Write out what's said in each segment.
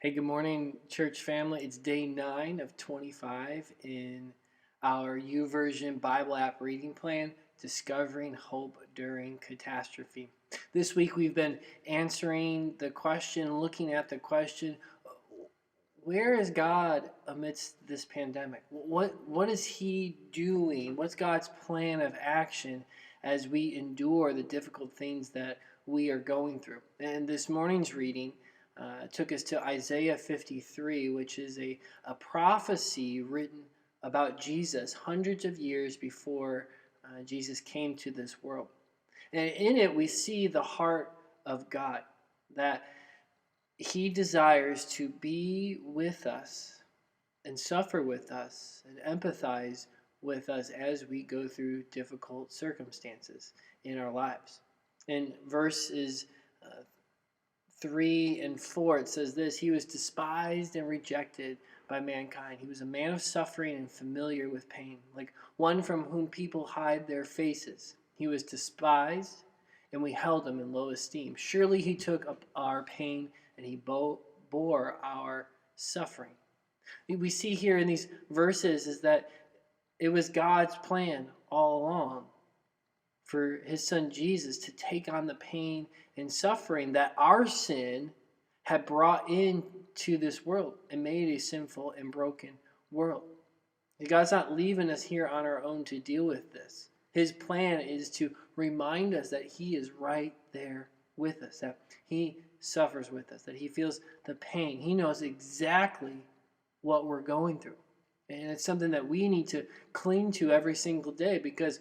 Hey, good morning, church family. It's day 9 of 25 in our YouVersion Bible app reading plan, Discovering Hope During Catastrophe. This week we've been answering the question, looking at the question, where is God amidst this pandemic? What is He doing? What's God's plan of action as we endure the difficult things that we are going through? And this morning's reading took us to Isaiah 53, which is a prophecy written about Jesus hundreds of years before Jesus came to this world. And in it, we see the heart of God, that He desires to be with us and suffer with us and empathize with us as we go through difficult circumstances in our lives. In verses 3 and 4, it says this: He was despised and rejected by mankind. He was a man of suffering and familiar with pain, like one from whom people hide their faces. He was despised, and we held him in low esteem. Surely he took up our pain, and he bore our suffering. We see here in these verses is that it was God's plan all along for his son Jesus to take on the pain and suffering that our sin had brought into this world and made a sinful and broken world. God's not leaving us here on our own to deal with this. His plan is to remind us that He is right there with us, that He suffers with us, that He feels the pain. He knows exactly what we're going through. And it's something that we need to cling to every single day, because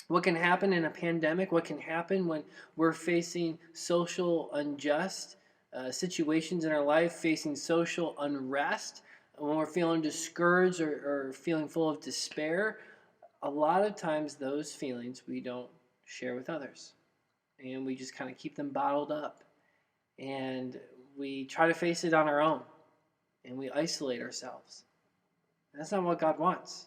what can happen in a pandemic, what can happen when we're facing social unjust situations in our life, facing social unrest, when we're feeling discouraged or feeling full of despair, a lot of times those feelings we don't share with others. And we just kind of keep them bottled up. And we try to face it on our own. And we isolate ourselves. That's not what God wants.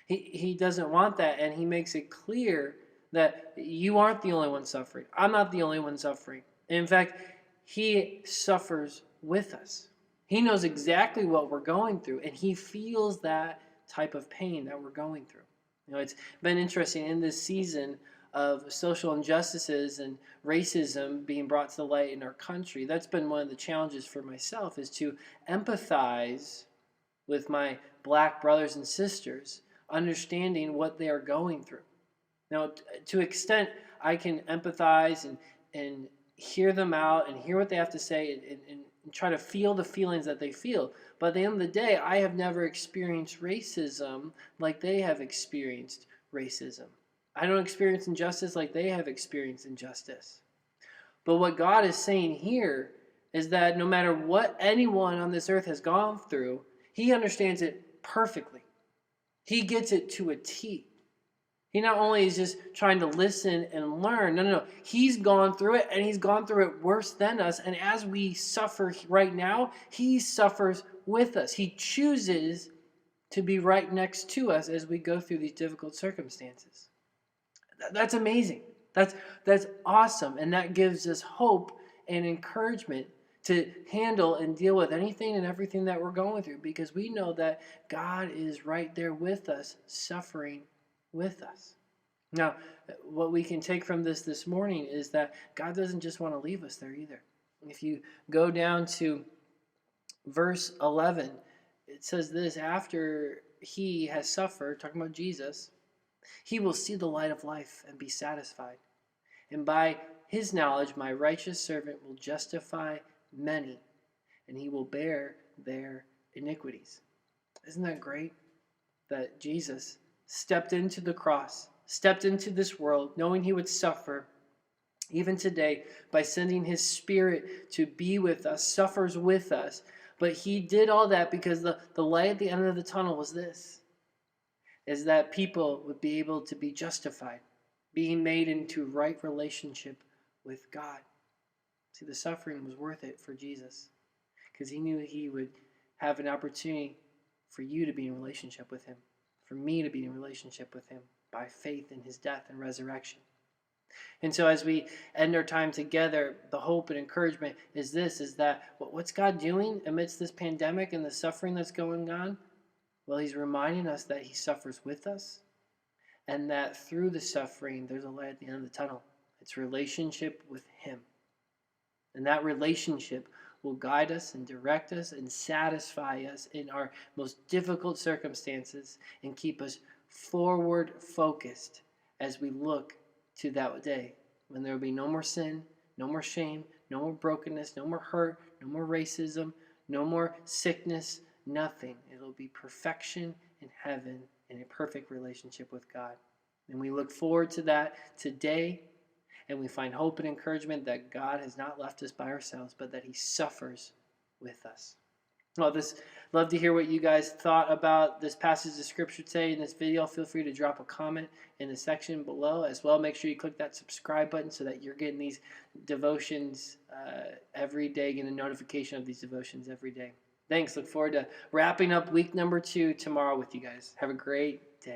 He doesn't want that, and He makes it clear that you aren't the only one suffering. I'm not the only one suffering. In fact, He suffers with us. He knows exactly what we're going through, and He feels that type of pain that we're going through. It's been interesting in this season of social injustices and racism being brought to the light in our country. That's been one of the challenges for myself, is to empathize with my black brothers and sisters, understanding what they are going through. Now, to extent I can empathize and hear them out and hear what they have to say and try to feel the feelings that they feel. But at the end of the day, I have never experienced racism like they have experienced racism. I don't experience injustice like they have experienced injustice. But what God is saying here is that no matter what anyone on this earth has gone through, He understands it perfectly. He gets it to a T. He not only is just trying to listen and learn. No. He's gone through it, and He's gone through it worse than us. And as we suffer right now, He suffers with us. He chooses to be right next to us as we go through these difficult circumstances. That's amazing. That's awesome. And that gives us hope and encouragement to handle and deal with anything and everything that we're going through, because we know that God is right there with us, suffering with us. Now, what we can take from this morning is that God doesn't just want to leave us there either. If you go down to verse 11, it says this: after He has suffered, talking about Jesus, He will see the light of life and be satisfied. And by His knowledge, my righteous servant will justify many, and He will bear their iniquities. Isn't that great? That Jesus stepped into the cross, stepped into this world, knowing He would suffer, even today, by sending His Spirit to be with us, suffers with us. But He did all that because the light at the end of the tunnel was this, is that people would be able to be justified, being made into right relationship with God. See, the suffering was worth it for Jesus, because He knew He would have an opportunity for you to be in relationship with Him, for me to be in relationship with Him by faith in His death and resurrection. And so as we end our time together, the hope and encouragement is this, is that what's God doing amidst this pandemic and the suffering that's going on? Well, he's reminding us that he suffers with us and that through the suffering, there's a light at the end of the tunnel. It's relationship with him. And that relationship will guide us and direct us and satisfy us in our most difficult circumstances and keep us forward focused as we look to that day when there will be no more sin, no more shame, no more brokenness, no more hurt, no more racism, no more sickness, nothing. It'll be perfection in heaven in a perfect relationship with God. And we look forward to that today, and we find hope and encouragement that God has not left us by ourselves, but that he suffers with us. Well, love to hear what you guys thought about this passage of scripture today in this video. Feel free to drop a comment in the section below as well. Make sure you click that subscribe button so that you're getting these devotions every day, getting a notification of these devotions every day. Thanks. Look forward to wrapping up week number 2 tomorrow with you guys. Have a great day.